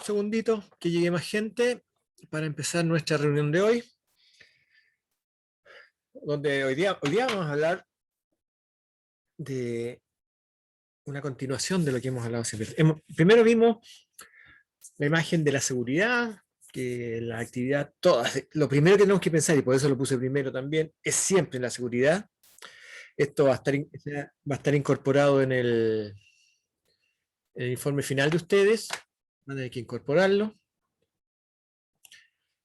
segundito que llegue más gente para empezar nuestra reunión de hoy, donde hoy día vamos a hablar de una continuación de lo que hemos hablado siempre. Primero vimos la imagen de la seguridad, que la actividad, lo primero que tenemos que pensar, y por eso lo puse primero también, es siempre la seguridad. Esto va a estar incorporado en el informe final de ustedes, van a tener que incorporarlo.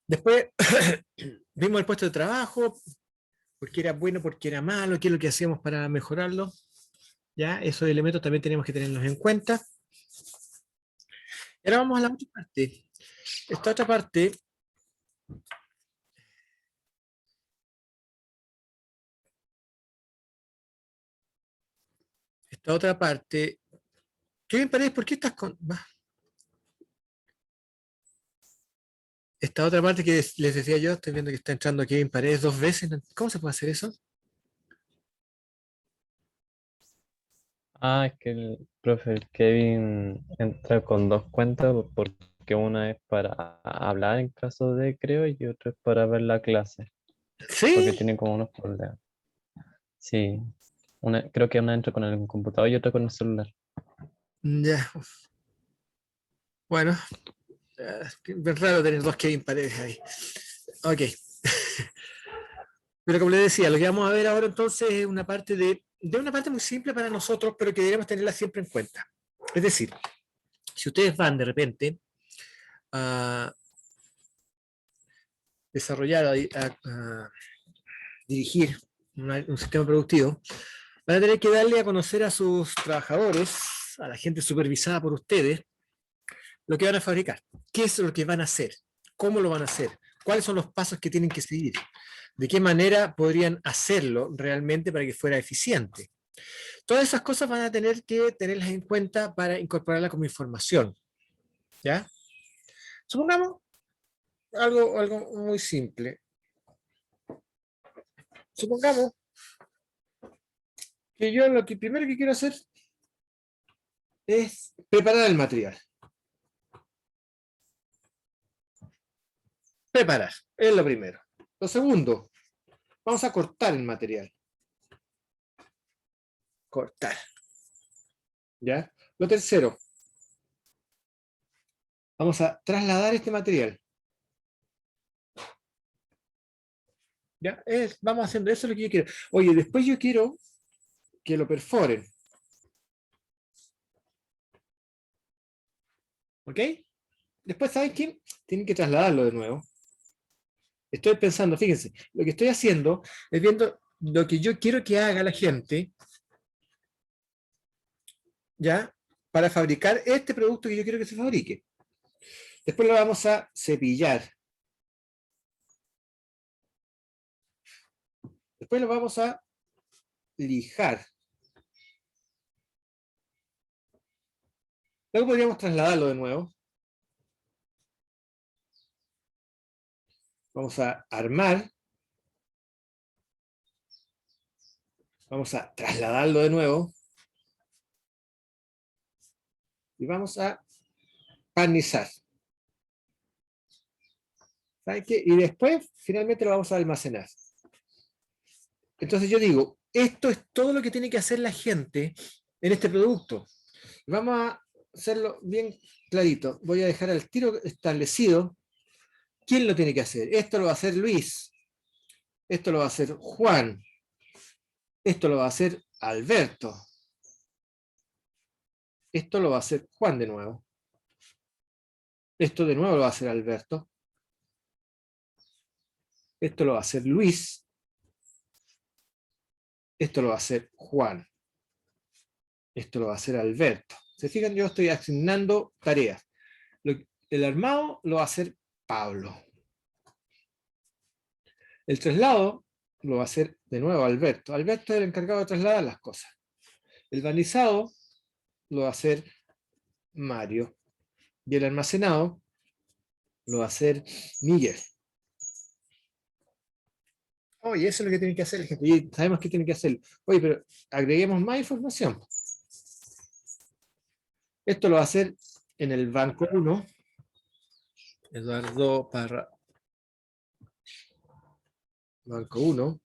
Después vimos el puesto de trabajo, por qué era bueno, por qué era malo, qué es lo que hacíamos para mejorarlo. ¿Ya? Esos elementos también tenemos que tenerlos en cuenta. Ahora vamos a la otra parte. Esta otra parte Kevin Paredes, ¿por qué estás con...? Esta otra parte que les decía yo, estoy viendo que está entrando Kevin Paredes 2 veces. ¿Cómo se puede hacer eso? Es que el profe Kevin entra con dos cuentas porque una es para hablar en caso de, creo, y otra es para ver la clase, porque Sí, tiene como unos problemas. Sí, creo que una entra con el computador y otra con el celular. ya. Bueno, es raro tener dos Kevin Paredes ahí. Ok. Pero como les decía, lo que vamos a ver ahora entonces es una parte de una parte muy simple para nosotros, pero que debemos tenerla siempre en cuenta. Es decir, si ustedes van de repente a desarrollar, a dirigir un sistema productivo, van a tener que darle a conocer a sus trabajadores, a la gente supervisada por ustedes, lo que van a fabricar, qué es lo que van a hacer, cómo lo van a hacer, cuáles son los pasos que tienen que seguir, de qué manera podrían hacerlo realmente para que fuera eficiente. Todas esas cosas van a tener que tenerlas en cuenta para incorporarlas como información. ¿Ya? Supongamos algo muy simple. Supongamos que yo lo que primero que quiero hacer es preparar el material. Preparar, es lo primero. Lo segundo, vamos a cortar el material. Cortar. ¿Ya? Lo tercero, vamos a trasladar este material. ¿Ya? Vamos haciendo eso, es lo que yo quiero. Oye, después yo quiero que lo perforen. ¿Ok? Después, ¿saben qué? Tienen que trasladarlo de nuevo. Estoy pensando, fíjense, lo que estoy haciendo es viendo lo que yo quiero que haga la gente, ¿ya? Para fabricar este producto que yo quiero que se fabrique. Después lo vamos a cepillar. Después lo vamos a lijar. Luego podríamos trasladarlo de nuevo. Vamos a armar. Vamos a trasladarlo de nuevo. Y vamos a barnizar. ¿Saben qué? Y después, finalmente, lo vamos a almacenar. Entonces yo digo, esto es todo lo que tiene que hacer la gente en este producto. Vamos a hacerlo bien clarito. Voy a dejar al tiro establecido quién lo tiene que hacer. Esto lo va a hacer Luis. Esto lo va a hacer Juan. Esto lo va a hacer Alberto. Esto lo va a hacer Juan de nuevo. Esto de nuevo lo va a hacer Alberto. Esto lo va a hacer Luis. Esto lo va a hacer Juan. Esto lo va a hacer Alberto. ¿Se fijan? Yo estoy asignando tareas. El armado lo va a hacer Pablo. El traslado lo va a hacer de nuevo Alberto. Alberto es el encargado de trasladar las cosas. El barnizado lo va a hacer Mario. Y el almacenado lo va a hacer Miguel. Oye, eso es lo que tiene que hacer la gente. Y sabemos que tiene que hacer. Oye, pero agreguemos más información. Esto lo va a hacer en el banco 1. Eduardo Parra, Banco 1.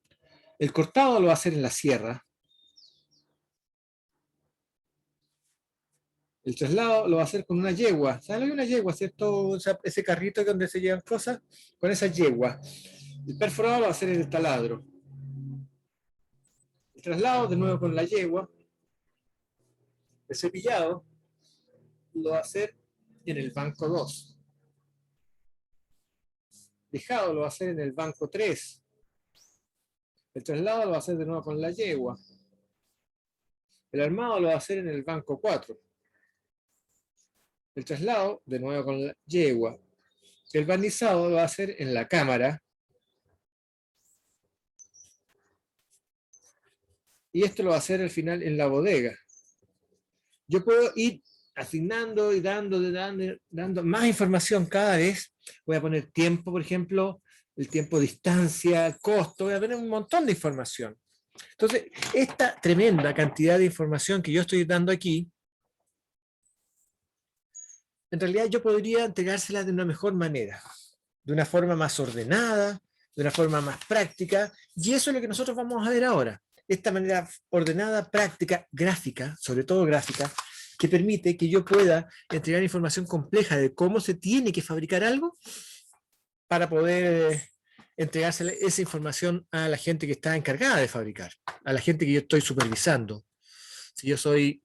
El cortado lo va a hacer en la sierra. El traslado lo va a hacer con una yegua. ¿Saben lo que es una yegua, cierto? Ese carrito donde se llevan cosas, con esa yegua. El perforado lo va a hacer en el taladro. El traslado, de nuevo con la yegua. El cepillado lo va a hacer en el banco 2. Lijado lo va a hacer en el banco 3. El traslado lo va a hacer de nuevo con la yegua. El armado lo va a hacer en el banco 4. El traslado, de nuevo con la yegua. El barnizado lo va a hacer en la cámara. Y esto lo va a hacer al final en la bodega. Yo puedo ir asignando y dando más información cada vez. Voy a poner tiempo, por ejemplo, el tiempo, distancia, costo. Voy a poner un montón de información. Entonces, esta tremenda cantidad de información que yo estoy dando aquí, en realidad yo podría entregársela de una mejor manera, de una forma más ordenada, de una forma más práctica, y eso es lo que nosotros vamos a ver ahora. Esta manera ordenada, práctica, gráfica, sobre todo gráfica, que permite que yo pueda entregar información compleja de cómo se tiene que fabricar algo para poder entregársela esa información a la gente que está encargada de fabricar, a la gente que yo estoy supervisando. Si yo soy,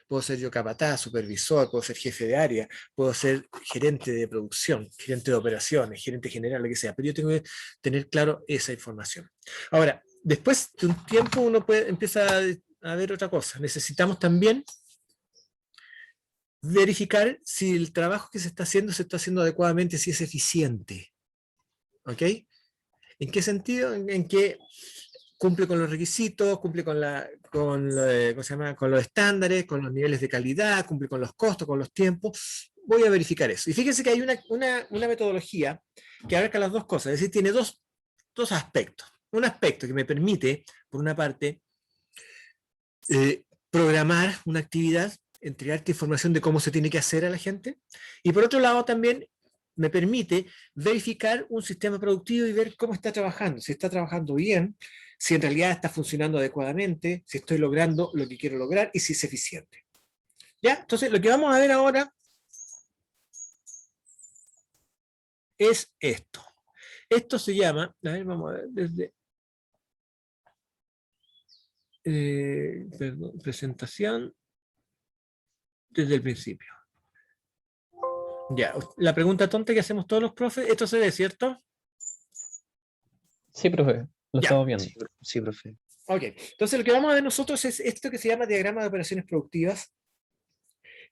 puedo ser yo capataz, supervisor, puedo ser jefe de área, puedo ser gerente de producción, gerente de operaciones, gerente general, lo que sea, pero yo tengo que tener claro esa información. Ahora, después de un tiempo uno empieza a ver otra cosa. Necesitamos también verificar si el trabajo que se está haciendo adecuadamente, si es eficiente. ¿Ok? ¿En qué sentido? En que cumple con los requisitos, cumple con con los estándares, con los niveles de calidad, cumple con los costos, con los tiempos. Voy a verificar eso. Y fíjense que hay una metodología que abarca las dos cosas, es decir, tiene dos aspectos. Un aspecto que me permite, por una parte, programar una actividad, entregarte información de cómo se tiene que hacer a la gente, y por otro lado también me permite verificar un sistema productivo y ver cómo está trabajando, si está trabajando bien, si en realidad está funcionando adecuadamente, si estoy logrando lo que quiero lograr y si es eficiente. ¿Ya? Entonces, lo que vamos a ver ahora es esto. Esto se llama, a ver, vamos a ver, desde perdón, presentación, desde el principio. Ya, la pregunta tonta que hacemos todos los profes, esto se ve, ¿cierto? Sí, profe, lo Ya. estamos viendo. Sí, profe. Ok, entonces lo que vamos a ver nosotros es esto que se llama diagrama de operaciones productivas,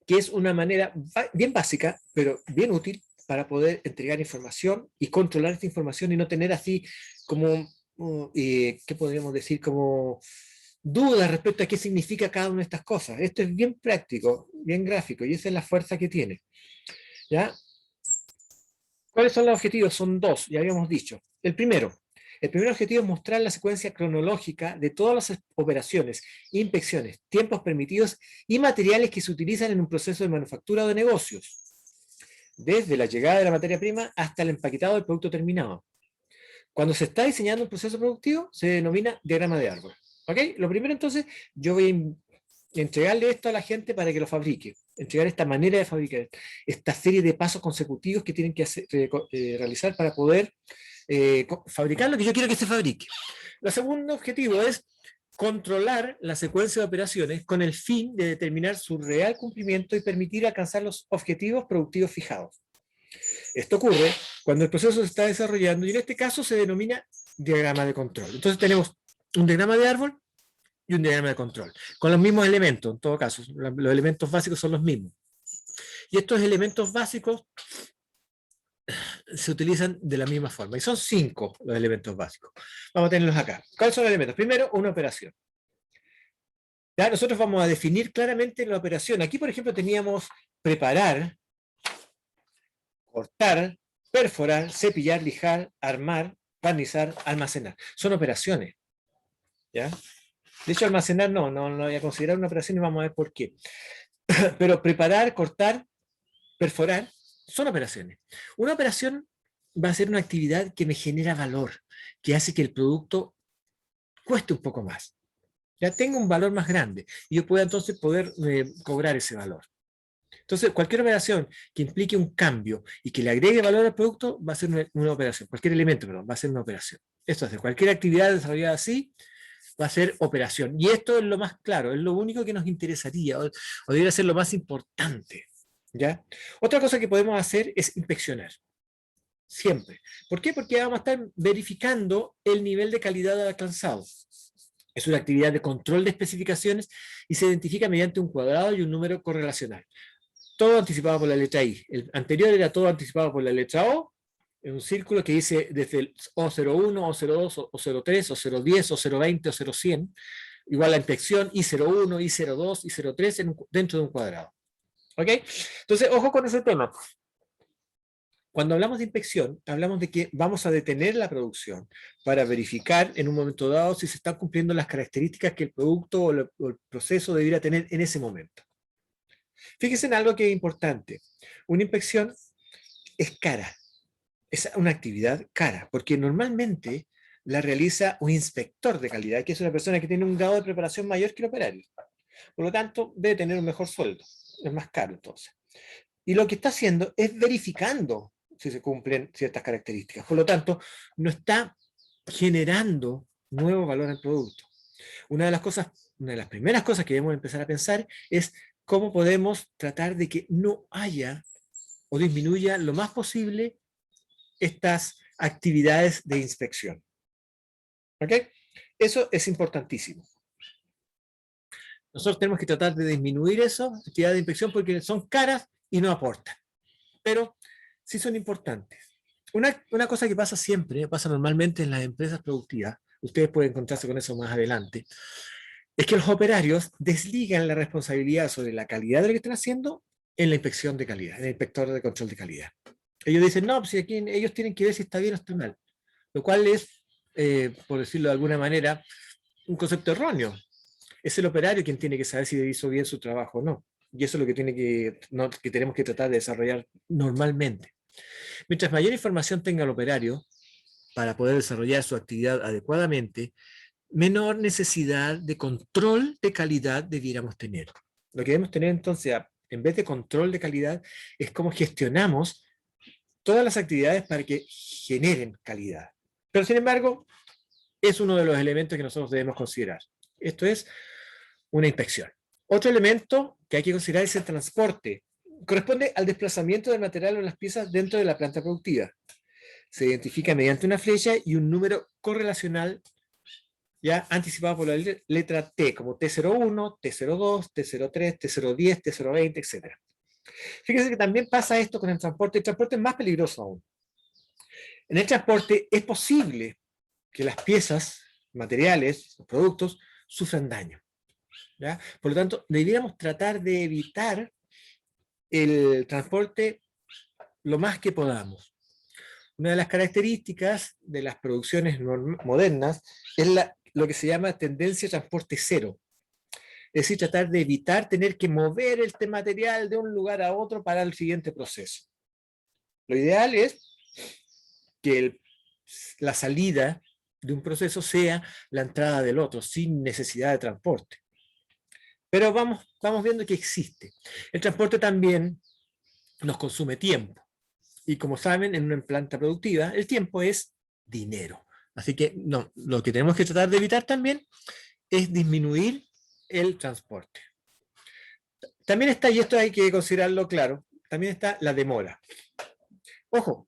que es una manera bien básica, pero bien útil para poder entregar información y controlar esta información y no tener así como, ¿qué podríamos decir? Como dudas respecto a qué significa cada una de estas cosas. Esto es bien práctico, bien gráfico, y esa es la fuerza que tiene. ¿Ya? ¿Cuáles son los objetivos? Son dos, ya habíamos dicho. El primer objetivo es mostrar la secuencia cronológica de todas las operaciones, inspecciones, tiempos permitidos y materiales que se utilizan en un proceso de manufactura o de negocios, desde la llegada de la materia prima hasta el empaquetado del producto terminado. Cuando se está diseñando un proceso productivo, se denomina diagrama de árbol. ¿Ok? Lo primero, entonces, yo voy a entregarle esto a la gente para que lo fabrique, entregar esta manera de fabricar, esta serie de pasos consecutivos que tienen que realizar para poder fabricar lo que yo quiero que se fabrique. El segundo objetivo es controlar la secuencia de operaciones con el fin de determinar su real cumplimiento y permitir alcanzar los objetivos productivos fijados. Esto ocurre cuando el proceso se está desarrollando y en este caso se denomina diagrama de control. Entonces tenemos un diagrama de árbol y un diagrama de control, con los mismos elementos, en todo caso, los elementos básicos son los mismos. Y estos elementos básicos se utilizan de la misma forma, y son 5 los elementos básicos. Vamos a tenerlos acá. ¿Cuáles son los elementos? Primero, una operación. ¿Ya? Nosotros vamos a definir claramente la operación. Aquí, por ejemplo, teníamos preparar, cortar, perforar, cepillar, lijar, armar, barnizar, almacenar. Son operaciones. ¿Ya? De hecho, almacenar no voy a considerar una operación y vamos a ver por qué. Pero preparar, cortar, perforar son operaciones. Una operación va a ser una actividad que me genera valor, que hace que el producto cueste un poco más. Ya tenga un valor más grande y yo pueda entonces poder cobrar ese valor. Entonces, cualquier operación que implique un cambio y que le agregue valor al producto va a ser una operación. Cualquier elemento, perdón, va a ser una operación. Esto es, cualquier actividad desarrollada así va a ser operación. Y esto es lo más claro, es lo único que nos interesaría o debería ser lo más importante. ¿Ya? Otra cosa que podemos hacer es inspeccionar. Siempre. ¿Por qué? Porque vamos a estar verificando el nivel de calidad alcanzado. Es una actividad de control de especificaciones y se identifica mediante un cuadrado y un número correlacional. Todo anticipado por la letra I. El anterior era todo anticipado por la letra O, en un círculo que dice desde el O01, O02, O03, O010, O020, O0100, igual la inspección I01, I02, I03 dentro de un cuadrado. ¿Ok? Entonces, ojo con ese tema. Cuando hablamos de inspección, hablamos de que vamos a detener la producción para verificar en un momento dado si se están cumpliendo las características que el producto o el proceso debería tener en ese momento. Fíjense en algo que es importante. Una inspección es cara, es una actividad cara, porque normalmente la realiza un inspector de calidad, que es una persona que tiene un grado de preparación mayor que el operario. Por lo tanto, debe tener un mejor sueldo. Es más caro entonces. Y lo que está haciendo es verificando si se cumplen ciertas características. Por lo tanto, no está generando nuevo valor al producto. Una de las primeras cosas que debemos empezar a pensar es cómo podemos tratar de que no haya o disminuya lo más posible estas actividades de inspección. ¿Ok? Eso es importantísimo. Nosotros tenemos que tratar de disminuir eso, actividades de inspección, porque son caras y no aportan. Pero sí son importantes. Una cosa que pasa siempre, pasa normalmente en las empresas productivas, ustedes pueden encontrarse con eso más adelante, es que los operarios desligan la responsabilidad sobre la calidad de lo que están haciendo en la inspección de calidad, en el inspector de control de calidad. Ellos dicen, no, pues aquí ellos tienen que ver si está bien o está mal, lo cual es, por decirlo de alguna manera, un concepto erróneo. Es el operario quien tiene que saber si hizo bien su trabajo o no. Y eso es lo que, que tenemos que tratar de desarrollar normalmente. Mientras mayor información tenga el operario para poder desarrollar su actividad adecuadamente, menor necesidad de control de calidad debiéramos tener. Lo que debemos tener entonces, en vez de control de calidad, es cómo gestionamos todas las actividades para que generen calidad. Pero sin embargo, es uno de los elementos que nosotros debemos considerar. Esto es una inspección. Otro elemento que hay que considerar es el transporte. Corresponde al desplazamiento del material o las piezas dentro de la planta productiva. Se identifica mediante una flecha y un número correlacional ya anticipado por la letra T, como T01, T02, T03, T010, T020, etc. Fíjense que también pasa esto con el transporte. El transporte es más peligroso aún. En el transporte es posible que las piezas, materiales, los productos, sufran daño. ¿Ya? Por lo tanto, deberíamos tratar de evitar el transporte lo más que podamos. Una de las características de las producciones modernas es lo que se llama tendencia a transporte cero. Es decir, tratar de evitar tener que mover este material de un lugar a otro para el siguiente proceso. Lo ideal es que la salida de un proceso sea la entrada del otro, sin necesidad de transporte. Pero vamos viendo que existe. El transporte también nos consume tiempo. Y como saben, en una planta productiva, el tiempo es dinero. Así que no, lo que tenemos que tratar de evitar también es disminuir el transporte. También está, y esto hay que considerarlo claro, también está la demora. Ojo,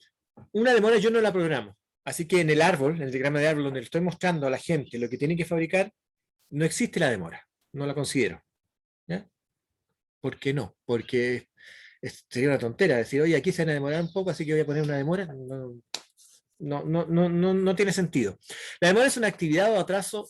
una demora yo no la programo. Así que en el árbol, en el diagrama de árbol donde le estoy mostrando a la gente lo que tiene que fabricar, no existe la demora. No la considero. ¿Ya? ¿Por qué no? Porque sería una tontera decir, oye, aquí se van a demorar un poco, así que voy a poner una demora. No tiene sentido. La demora es una actividad de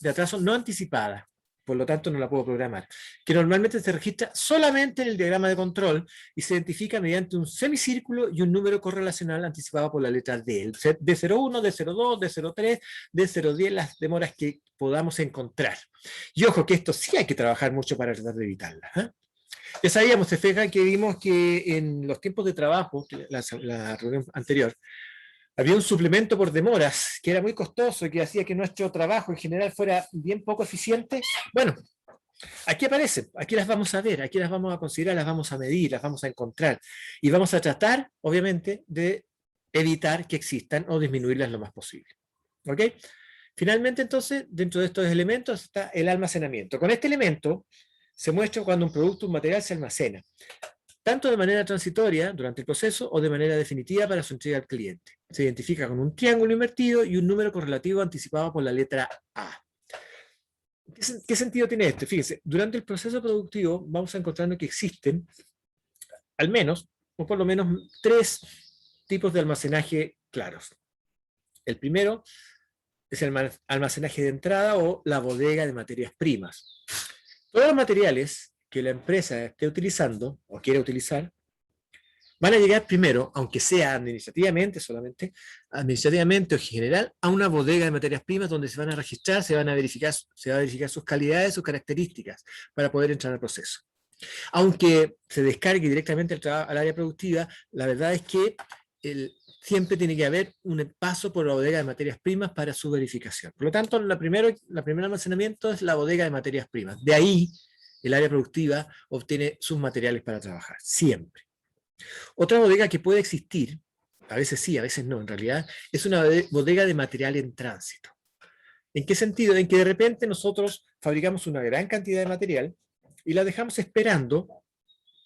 atraso no anticipada, por lo tanto no la puedo programar, que normalmente se registra solamente en el diagrama de control y se identifica mediante un semicírculo y un número correlacional anticipado por la letra D, el D01, D02, D03, D010, las demoras que podamos encontrar. Y ojo que esto sí hay que trabajar mucho para tratar de evitarlas. Ya sabíamos, se fijan que vimos que en los tiempos de trabajo, la reunión anterior, había un suplemento por demoras que era muy costoso y que hacía que nuestro trabajo en general fuera bien poco eficiente. Bueno, aquí aparecen, aquí las vamos a ver, aquí las vamos a considerar, las vamos a medir, las vamos a encontrar y vamos a tratar, obviamente, de evitar que existan o disminuirlas lo más posible. ¿Ok? Finalmente, entonces, dentro de estos elementos está el almacenamiento. Con este elemento se muestra cuando un producto, un material se almacena, tanto de manera transitoria durante el proceso o de manera definitiva para su entrega al cliente. Se identifica con un triángulo invertido y un número correlativo anticipado por la letra A. ¿Qué sentido tiene esto? Fíjense, durante el proceso productivo vamos encontrando que existen al menos, o por lo menos, 3 tipos de almacenaje claros. El primero es el almacenaje de entrada o la bodega de materias primas. Todos los materiales que la empresa esté utilizando o quiera utilizar van a llegar primero, aunque sea administrativamente solamente, administrativamente o en general, a una bodega de materias primas donde se van a registrar, se va a verificar sus calidades, sus características para poder entrar al proceso. Aunque se descargue directamente al área productiva, la verdad es que siempre tiene que haber un paso por la bodega de materias primas para su verificación. Por lo tanto, la primer almacenamiento es la bodega de materias primas. De ahí, el área productiva obtiene sus materiales para trabajar, siempre. Otra bodega que puede existir, a veces sí, a veces no, en realidad, es una bodega de material en tránsito. ¿En qué sentido? En que de repente nosotros fabricamos una gran cantidad de material y la dejamos esperando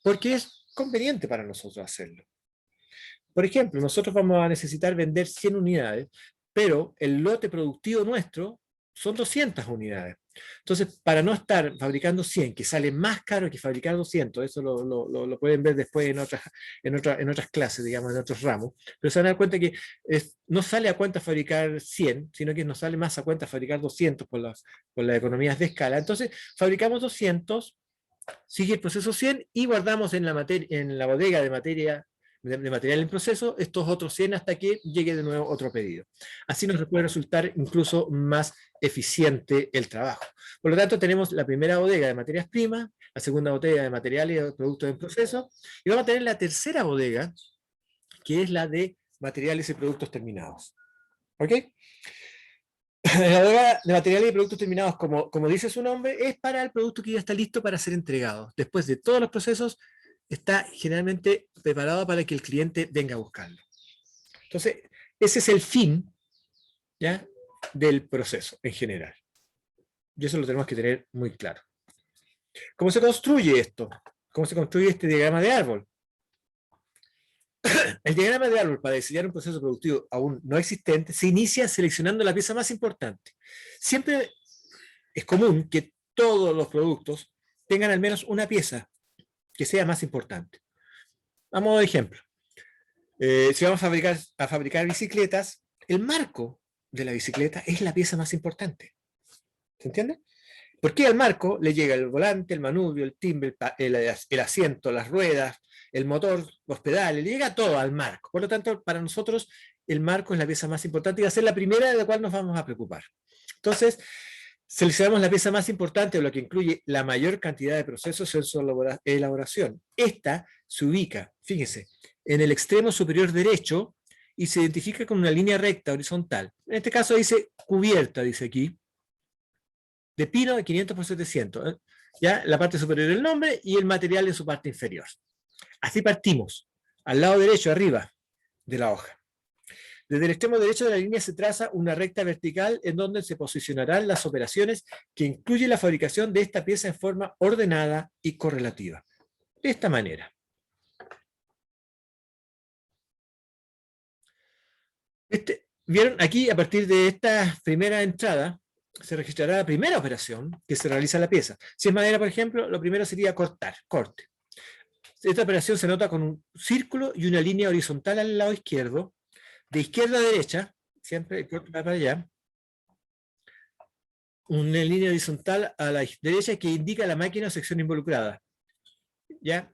porque es conveniente para nosotros hacerlo. Por ejemplo, nosotros vamos a necesitar vender 100 unidades, pero el lote productivo nuestro son 200 unidades. Entonces, para no estar fabricando 100, que sale más caro que fabricar 200, eso lo pueden ver después en otras clases, digamos, en otros ramos, pero se van a dar cuenta que no sale a cuenta fabricar 100, sino que nos sale más a cuenta fabricar 200 por las economías de escala. Entonces, fabricamos 200, sigue el proceso 100 y guardamos en la bodega de material en proceso estos otros 100 hasta que llegue de nuevo otro pedido. Así nos puede resultar incluso más eficiente el trabajo. Por lo tanto, tenemos la primera bodega de materias primas, la segunda bodega de materiales y productos en proceso, y vamos a tener la tercera bodega, que es la de materiales y productos terminados. ¿Ok? La bodega de materiales y productos terminados, como dice su nombre, es para el producto que ya está listo para ser entregado. Después de todos los procesos, está generalmente preparado para que el cliente venga a buscarlo. Entonces, ese es el fin, ¿ya?, del proceso en general. Y eso lo tenemos que tener muy claro. ¿Cómo se construye esto? ¿Cómo se construye este diagrama de árbol? El diagrama de árbol para diseñar un proceso productivo aún no existente se inicia seleccionando la pieza más importante. Siempre es común que todos los productos tengan al menos una pieza que sea más importante. A modo de ejemplo, si vamos a fabricar bicicletas, el marco de la bicicleta es la pieza más importante. ¿Se entiende? Porque al marco le llega el volante, el manubrio, el timbre, el asiento, las ruedas, el motor, los pedales, le llega todo al marco. Por lo tanto, para nosotros el marco es la pieza más importante y va a ser la primera de la cual nos vamos a preocupar. Entonces, seleccionamos la pieza más importante, lo que incluye la mayor cantidad de procesos en su elaboración. Esta se ubica, fíjense, en el extremo superior derecho y se identifica con una línea recta horizontal. En este caso dice cubierta, dice aquí, de pino de 500 por 700. Ya la parte superior del nombre y el material en su parte inferior. Así partimos, al lado derecho, arriba de la hoja. Desde el extremo derecho de la línea se traza una recta vertical en donde se posicionarán las operaciones que incluyen la fabricación de esta pieza en forma ordenada y correlativa. De esta manera. ¿Vieron? Aquí, a partir de esta primera entrada, se registrará la primera operación que se realiza en la pieza. Si es madera, por ejemplo, lo primero sería cortar, corte. Esta operación se nota con un círculo y una línea horizontal al lado izquierdo, de izquierda a derecha, siempre el corte va para allá, una línea horizontal a la derecha que indica la máquina o sección involucrada. ¿Ya?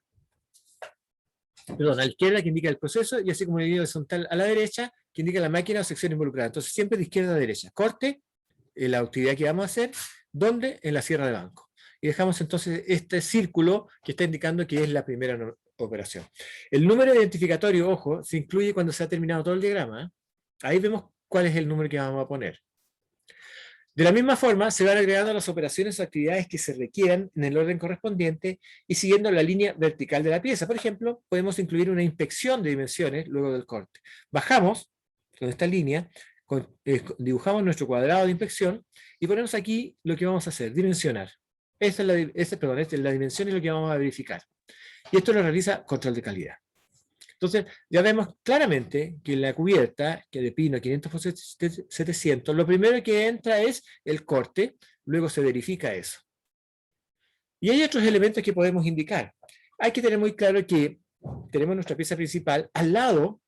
Perdón, a la izquierda que indica el proceso y así como una línea horizontal a la derecha que indica la máquina o sección involucrada. Entonces siempre de izquierda a derecha. Corte, la actividad que vamos a hacer, ¿dónde? En la sierra de banco. y dejamos entonces este círculo que está indicando que es la primera operación. El número identificatorio, ojo, se incluye cuando se ha terminado todo el diagrama. Ahí vemos cuál es el número que vamos a poner. De la misma forma, se van agregando las operaciones o actividades que se requieran en el orden correspondiente y siguiendo la línea vertical de la pieza. Por ejemplo, podemos incluir una inspección de dimensiones luego del corte. Bajamos con esta línea, dibujamos nuestro cuadrado de inspección y ponemos aquí lo que vamos a hacer, dimensionar. Esta es la dimensión es lo que vamos a verificar. Y esto lo realiza control de calidad. Entonces, ya vemos claramente que la cubierta, que de pino 500 por 700, lo primero que entra es el corte, luego se verifica eso. Y hay otros elementos que podemos indicar. Hay que tener muy claro que tenemos nuestra pieza principal, al lado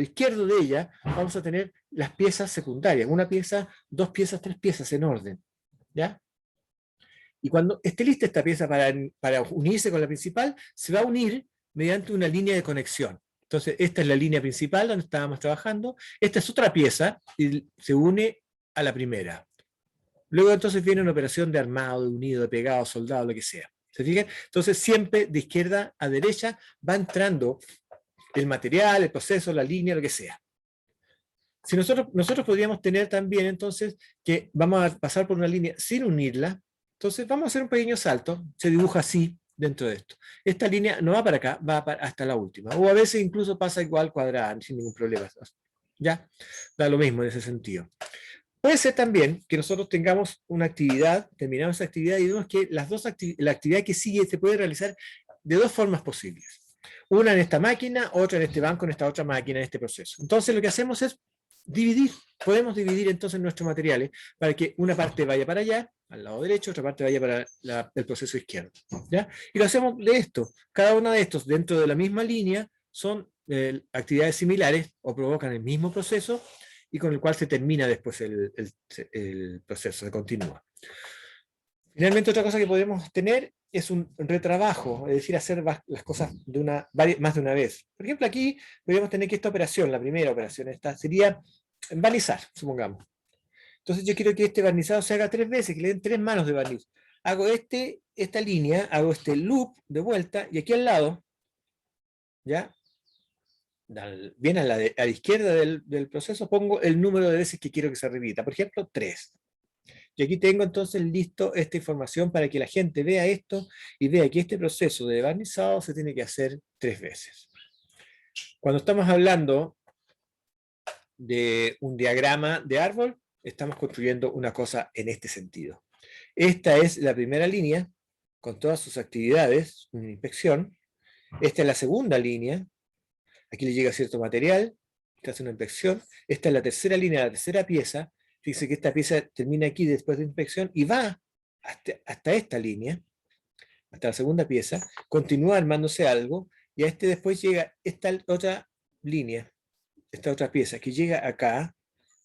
izquierdo de ella, vamos a tener las piezas secundarias, una pieza, dos piezas, tres piezas en orden. ¿Ya? Y cuando esté lista esta pieza para unirse con la principal, se va a unir mediante una línea de conexión. Entonces, esta es la línea principal donde estábamos trabajando. Esta es otra pieza y se une a la primera. Luego, entonces, viene una operación de armado, de unido, de pegado, soldado, lo que sea. ¿Se fijan? Entonces, siempre de izquierda a derecha va entrando el material, el proceso, la línea, lo que sea. Si nosotros podríamos tener también, entonces, que vamos a pasar por una línea sin unirla. Entonces vamos a hacer un pequeño salto, se dibuja así dentro de esto. Esta línea no va para acá, va hasta la última. O a veces incluso pasa igual cuadrada, sin ningún problema. ¿Ya? Da lo mismo en ese sentido. Puede ser también que nosotros tengamos una actividad, terminamos esa actividad y vemos que la actividad que sigue se puede realizar de dos formas posibles. Una en esta máquina, otra en este banco, en esta otra máquina, en este proceso. Entonces lo que hacemos es dividir. Podemos dividir entonces nuestros materiales para que una parte vaya para allá, al lado derecho, otra parte vaya para el proceso izquierdo. ¿Ya? Y lo hacemos de esto. Cada uno de estos dentro de la misma línea son actividades similares o provocan el mismo proceso y con el cual se termina después el proceso, se continúa. Finalmente, otra cosa que podemos tener es un retrabajo, es decir, hacer las cosas más de una vez. Por ejemplo, aquí podríamos tener que esta operación, la primera operación, esta sería barnizar, supongamos. Entonces yo quiero que este barnizado se haga 3 veces, que le den 3 manos de barniz. Hago esta línea, hago este loop de vuelta, y aquí al lado, ¿ya? Bien a la izquierda del proceso, pongo el número de veces que quiero que se repita. Por ejemplo, 3. Y aquí tengo entonces listo esta información para que la gente vea esto y vea que este proceso de barnizado se tiene que hacer 3 veces. Cuando estamos hablando de un diagrama de árbol, estamos construyendo una cosa en este sentido. Esta es la primera línea, con todas sus actividades, una inspección. Esta es la segunda línea, aquí le llega cierto material, se hace una inspección. Esta es la tercera línea, la tercera pieza. Fíjense que esta pieza termina aquí después de inspección y va hasta esta línea, hasta la segunda pieza, continúa armándose algo, y a este después llega esta otra línea, esta otra pieza, que llega acá,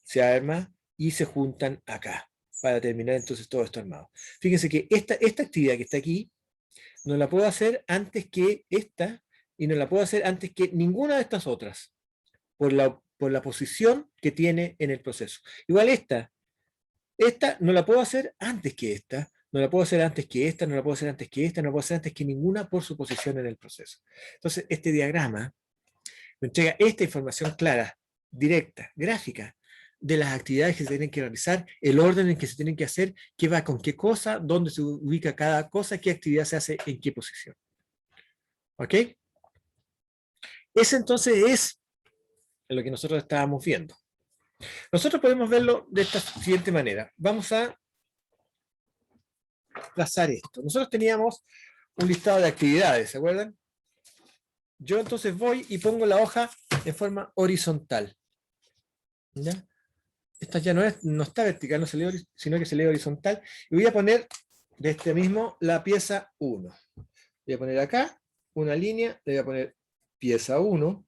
se arma y se juntan acá, para terminar entonces todo esto armado. Fíjense que esta actividad que está aquí, no la puedo hacer antes que esta, y no la puedo hacer antes que ninguna de estas otras, por la posición que tiene en el proceso. Igual esta no la puedo hacer antes que esta, no la puedo hacer antes que esta, no la puedo hacer antes que esta, no la puedo hacer antes que ninguna por su posición en el proceso. Entonces, este diagrama me entrega esta información clara, directa, gráfica, de las actividades que se tienen que realizar, el orden en que se tienen que hacer, qué va con qué cosa, dónde se ubica cada cosa, qué actividad se hace en qué posición. ¿Ok? Ese entonces es lo que nosotros estábamos viendo. Nosotros podemos verlo de esta siguiente manera. Vamos a trazar esto. Nosotros teníamos un listado de actividades, ¿se acuerdan? Yo entonces voy y pongo la hoja en forma horizontal. ¿Ya? Esta ya no está vertical, no se lee, sino que se lee horizontal. Y voy a poner de este mismo la pieza 1. Voy a poner acá una línea, le voy a poner pieza 1,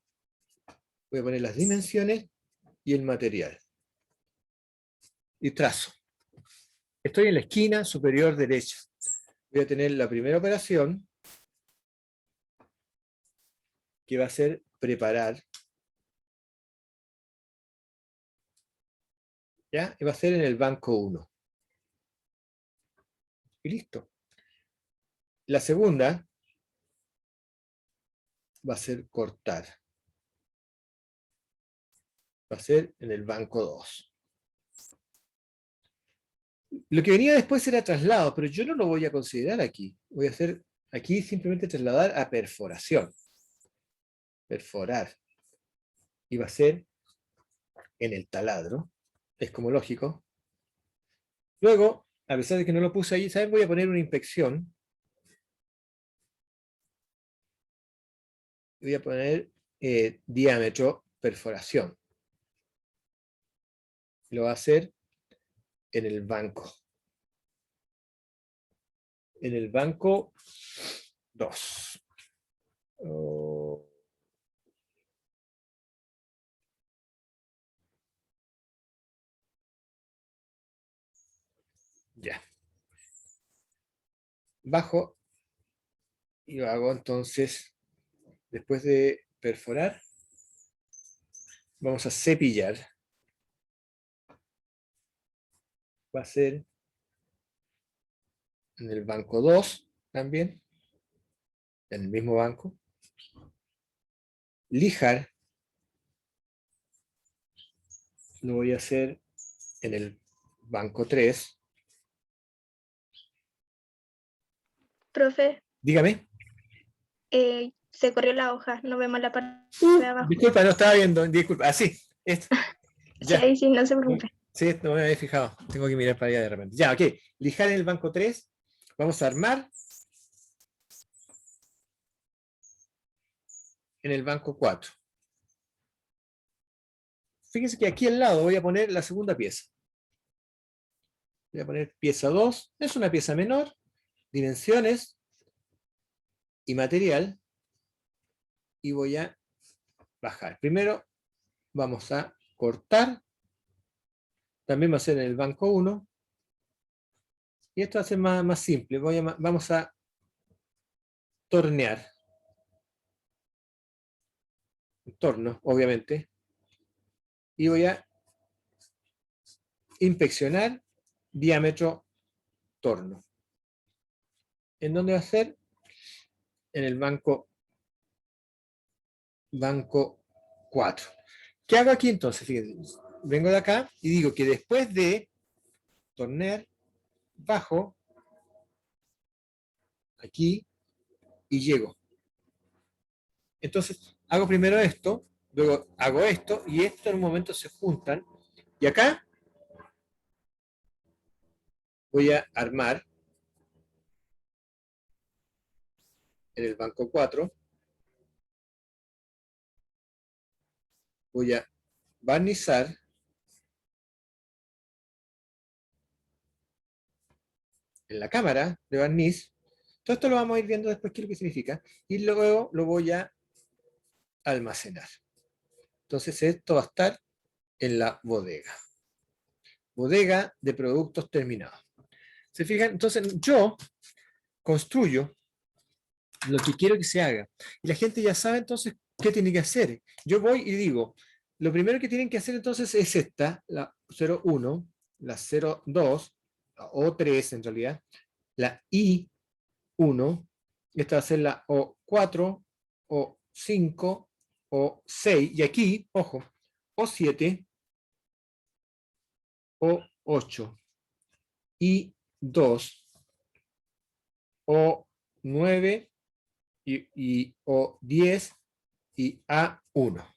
voy a poner las dimensiones y el material. Y trazo. Estoy en la esquina superior derecha. Voy a tener la primera operación, que va a ser preparar. ¿Ya? Y va a ser en el banco 1. Y listo. la segunda va a ser cortar. Va a ser en el banco 2. Lo que venía después era traslado, pero yo no lo voy a considerar aquí. Voy a hacer aquí simplemente trasladar a perforación. Perforar. Y va a ser en el taladro. Es como lógico. Luego, a pesar de que no lo puse ahí, ¿saben? Voy a poner una inspección. Voy a poner diámetro perforación. Lo va a hacer en el banco. En el banco 2. Ya. Bajo y lo hago entonces, después de perforar, vamos a cepillar. Va a ser en el banco 2 también, en el mismo banco. Lijar lo voy a hacer en el banco 3. Profe, Dígame. se corrió la hoja, no vemos la parte de abajo. Disculpa, no estaba viendo. Disculpa. Así. Sí, ahí sí, no se preocupe. Sí, no me había fijado. Tengo que mirar para allá de repente. Ya, ok. Lijar en el banco 3. Vamos a armar en el banco 4. Fíjense que aquí al lado voy a poner la segunda pieza. Voy a poner pieza 2. Es una pieza menor. Dimensiones y material. Y voy a bajar. Primero vamos a cortar. También va a ser en el banco 1. Y esto va a ser más simple. Vamos a tornear. Torno, obviamente. Y voy a inspeccionar diámetro torno. ¿En dónde va a ser? En el banco 4. ¿Qué hago aquí entonces? Fíjense, vengo de acá y digo que después de tornear, bajo aquí y llego. Entonces, hago primero esto, luego hago esto, y esto en un momento se juntan. Y acá voy a armar en el banco 4. Voy a barnizar en la cámara de barniz. Todo esto lo vamos a ir viendo después qué es lo que significa. Y luego lo voy a almacenar. Entonces esto va a estar en la bodega. Bodega de productos terminados. ¿Se fijan? Entonces yo construyo lo que quiero que se haga. Y la gente ya sabe entonces qué tiene que hacer. Yo voy y digo, lo primero que tienen que hacer entonces es esta, la 01, la 02, la O3 en realidad, la I1, esta va a ser la O4, O5, O6, y aquí, ojo, O7, O8, I2, O9 y O10 y A1.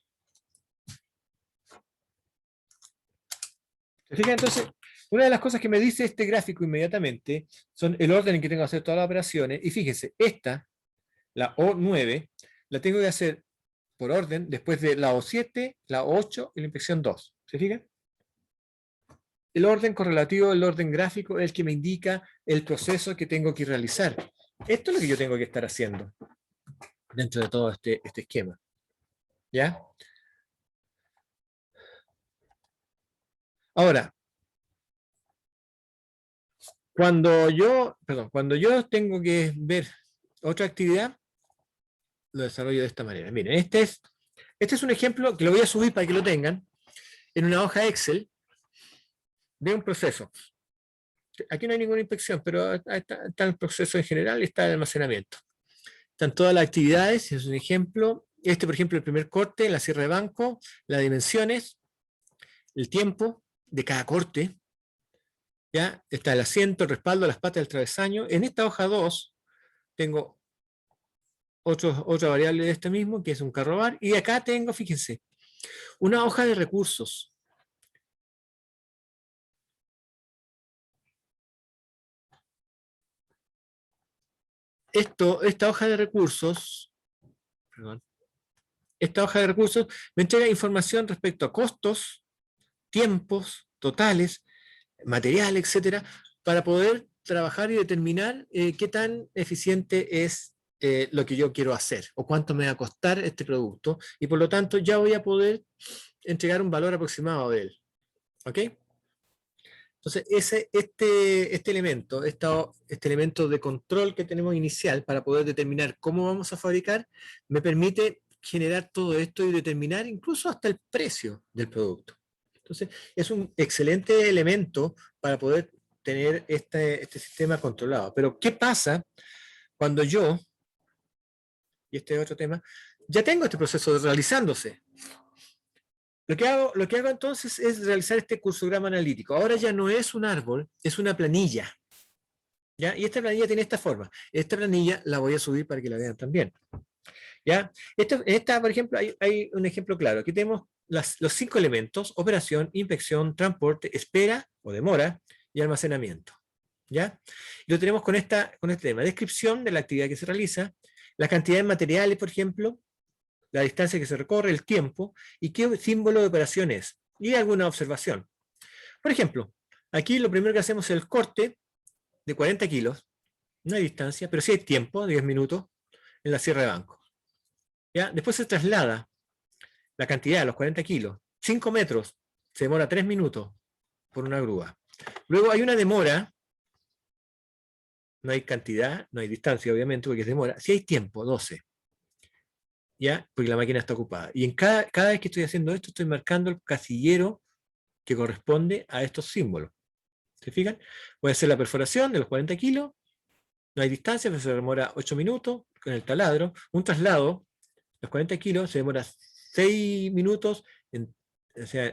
¿Se fijan? Entonces, una de las cosas que me dice este gráfico inmediatamente son el orden en que tengo que hacer todas las operaciones. Y fíjense, esta, la O9, la tengo que hacer por orden después de la O7, la O8 y la inspección 2. ¿Se fijan? El orden correlativo, el orden gráfico, es el que me indica el proceso que tengo que realizar. Esto es lo que yo tengo que estar haciendo dentro de todo este esquema. ¿Ya? Ahora, cuando yo tengo que ver otra actividad, lo desarrollo de esta manera. Miren, este es un ejemplo que lo voy a subir para que lo tengan en una hoja Excel de un proceso. Aquí no hay ninguna inspección, pero está el proceso en general y está el almacenamiento. Están todas las actividades, es un ejemplo. Este, por ejemplo, el primer corte, la cierre de banco, las dimensiones, el tiempo de cada corte. ¿Ya? Está el asiento, el respaldo, las patas del travesaño. En esta hoja 2 tengo otra variable de este mismo, que es un carro bar. Y acá tengo, fíjense, una hoja de recursos. Esta hoja de recursos, perdón, esta hoja de recursos me entrega información respecto a costos, tiempos, totales, material, etcétera, para poder trabajar y determinar qué tan eficiente es lo que yo quiero hacer o cuánto me va a costar este producto y por lo tanto ya voy a poder entregar un valor aproximado de él. ¿Ok? Entonces, este elemento de control que tenemos inicial para poder determinar cómo vamos a fabricar, me permite generar todo esto y determinar incluso hasta el precio del producto. Entonces, es un excelente elemento para poder tener este sistema controlado. Pero, ¿qué pasa cuando yo, y este es otro tema, ya tengo este proceso realizándose? Lo que hago entonces es realizar este cursograma analítico. Ahora ya no es un árbol, es una planilla. ¿Ya? Y esta planilla tiene esta forma. Esta planilla la voy a subir para que la vean también. ¿Ya? Esta, por ejemplo, hay un ejemplo claro. Aquí tenemos los 5 elementos: operación, inspección, transporte, espera o demora y almacenamiento. ¿Ya? Y lo tenemos con este tema: descripción de la actividad que se realiza, la cantidad de materiales, por ejemplo, la distancia que se recorre, el tiempo, y qué símbolo de operación es, y alguna observación. Por ejemplo, aquí lo primero que hacemos es el corte de 40 kilos, no hay distancia, pero sí hay tiempo, 10 minutos, en la cierre de banco. ¿Ya? Después se traslada la cantidad, los 40 kilos, 5 metros, se demora 3 minutos por una grúa. Luego hay una demora, no hay cantidad, no hay distancia, obviamente, porque es demora, sí hay tiempo, 12. ¿Ya? Porque la máquina está ocupada. Y en cada vez que estoy haciendo esto, estoy marcando el casillero que corresponde a estos símbolos. ¿Se fijan? Voy a hacer la perforación de los 40 kilos, no hay distancia, pero se demora 8 minutos con el taladro. Un traslado, los 40 kilos, se demora 6 minutos,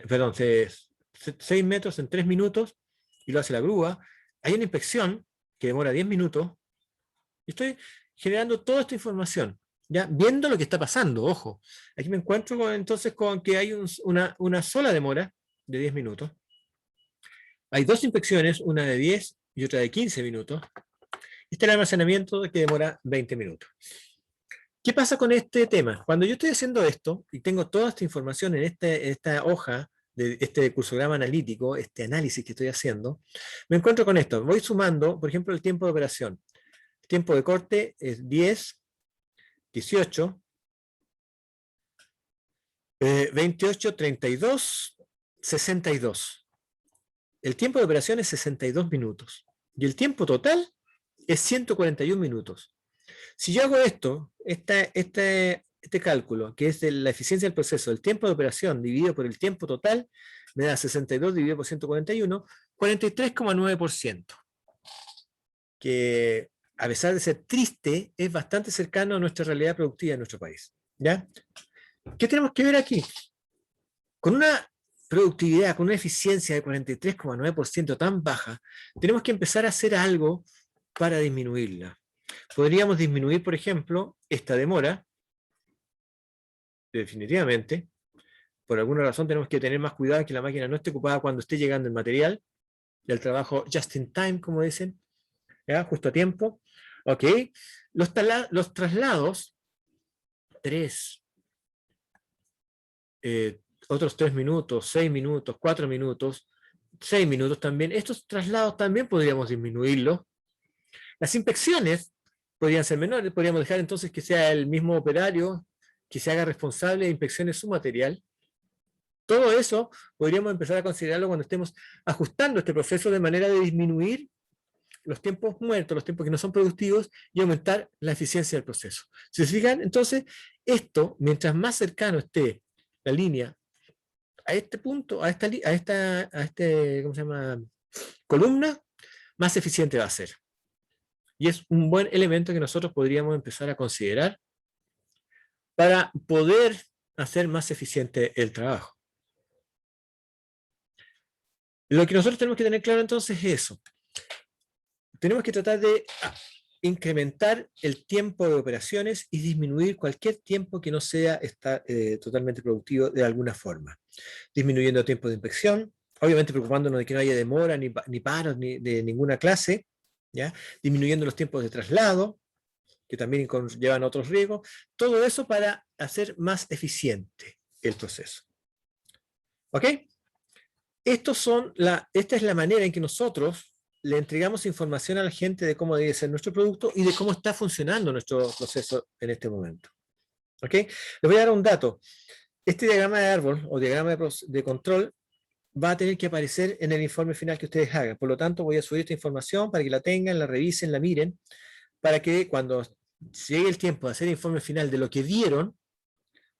perdón, 6 metros en 3 minutos, y lo hace la grúa. Hay una inspección que demora 10 minutos, y estoy generando toda esta información. ¿Ya? Viendo lo que está pasando, ojo. Aquí me encuentro entonces con que hay una sola demora de 10 minutos. Hay 2 inspecciones, una de 10 y otra de 15 minutos. Este es el almacenamiento que demora 20 minutos. ¿Qué pasa con este tema? Cuando yo estoy haciendo esto y tengo toda esta información en esta hoja de este cursograma analítico, este análisis que estoy haciendo, me encuentro con esto. Voy sumando, por ejemplo, el tiempo de operación. El tiempo de corte es 10, 18, 28, 32, 62. El tiempo de operación es 62 minutos. Y el tiempo total es 141 minutos. Si yo hago este cálculo, que es de la eficiencia del proceso, el tiempo de operación dividido por el tiempo total, me da 62 dividido por 141, 43,9%. Que a pesar de ser triste, es bastante cercano a nuestra realidad productiva en nuestro país. ¿Ya? ¿Qué tenemos que ver aquí? Con una productividad, con una eficiencia de 43,9% tan baja, tenemos que empezar a hacer algo para disminuirla. Podríamos disminuir, por ejemplo, esta demora, definitivamente. Por alguna razón tenemos que tener más cuidado que la máquina no esté ocupada cuando esté llegando el material, del trabajo just in time, como dicen, ¿ya? Justo a tiempo. Ok. Los traslados, 3, otros 3 minutos, 6 minutos, 4 minutos, 6 minutos también. Estos traslados también podríamos disminuirlos. Las inspecciones podrían ser menores, podríamos dejar entonces que sea el mismo operario que se haga responsable de inspecciones su material. Todo eso podríamos empezar a considerarlo cuando estemos ajustando este proceso de manera de disminuir los tiempos muertos, los tiempos que no son productivos, y aumentar la eficiencia del proceso. Si se fijan, entonces, esto, mientras más cercano esté la línea a este punto, a esta ¿cómo se llama? Columna, más eficiente va a ser. Y es un buen elemento que nosotros podríamos empezar a considerar para poder hacer más eficiente el trabajo. Lo que nosotros tenemos que tener claro entonces es eso. Tenemos que tratar de incrementar el tiempo de operaciones y disminuir cualquier tiempo que no sea totalmente productivo de alguna forma. Disminuyendo el tiempo de inspección, obviamente preocupándonos de que no haya demora ni paros ni de ninguna clase, ¿ya? Disminuyendo los tiempos de traslado, que también conllevan otros riesgos, todo eso para hacer más eficiente el proceso. ¿Ok? Esta es la manera en que nosotros le entregamos información a la gente de cómo debe ser nuestro producto y de cómo está funcionando nuestro proceso en este momento. ¿Ok? Les voy a dar un dato. Este diagrama de árbol o diagrama de control va a tener que aparecer en el informe final que ustedes hagan. Por lo tanto, voy a subir esta información para que la tengan, la revisen, la miren, para que cuando llegue el tiempo de hacer el informe final de lo que vieron,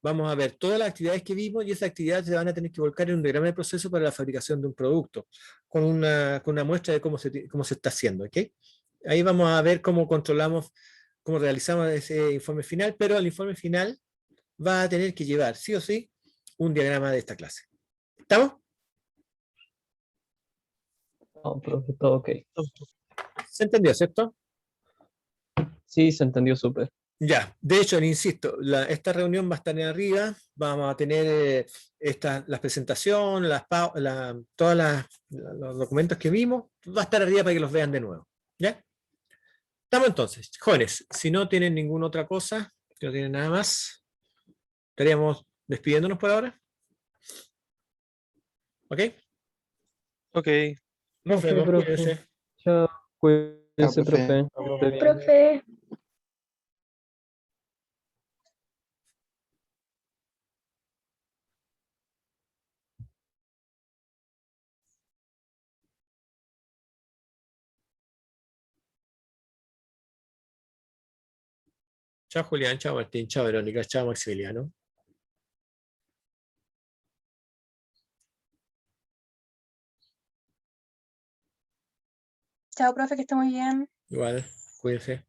vamos a ver todas las actividades que vimos y esas actividades se van a tener que volcar en un diagrama de proceso para la fabricación de un producto, con una muestra de cómo se está haciendo. ¿Okay? Ahí vamos a ver cómo controlamos, cómo realizamos ese informe final, pero el informe final va a tener que llevar, sí o sí, un diagrama de esta clase. ¿Estamos? No, profe, todo ok. ¿Se entendió, cierto? Sí, se entendió súper. Ya, de hecho, le insisto, esta reunión va a estar en arriba, vamos a tener las presentaciones, todos los documentos que vimos, va a estar arriba para que los vean de nuevo. ¿Ya? Estamos entonces, jóvenes, si no tienen ninguna otra cosa, si no tienen nada más, estaríamos despidiéndonos por ahora. ¿Ok? Ok. Nos Profe, vemos, profe. cuídense. Chao, cuídense, profe. profe. Esté bien. Profe. Chao Julián, chao Martín, chao Verónica, chao Maximiliano. Chao, profe, que esté muy bien. Igual, cuídense.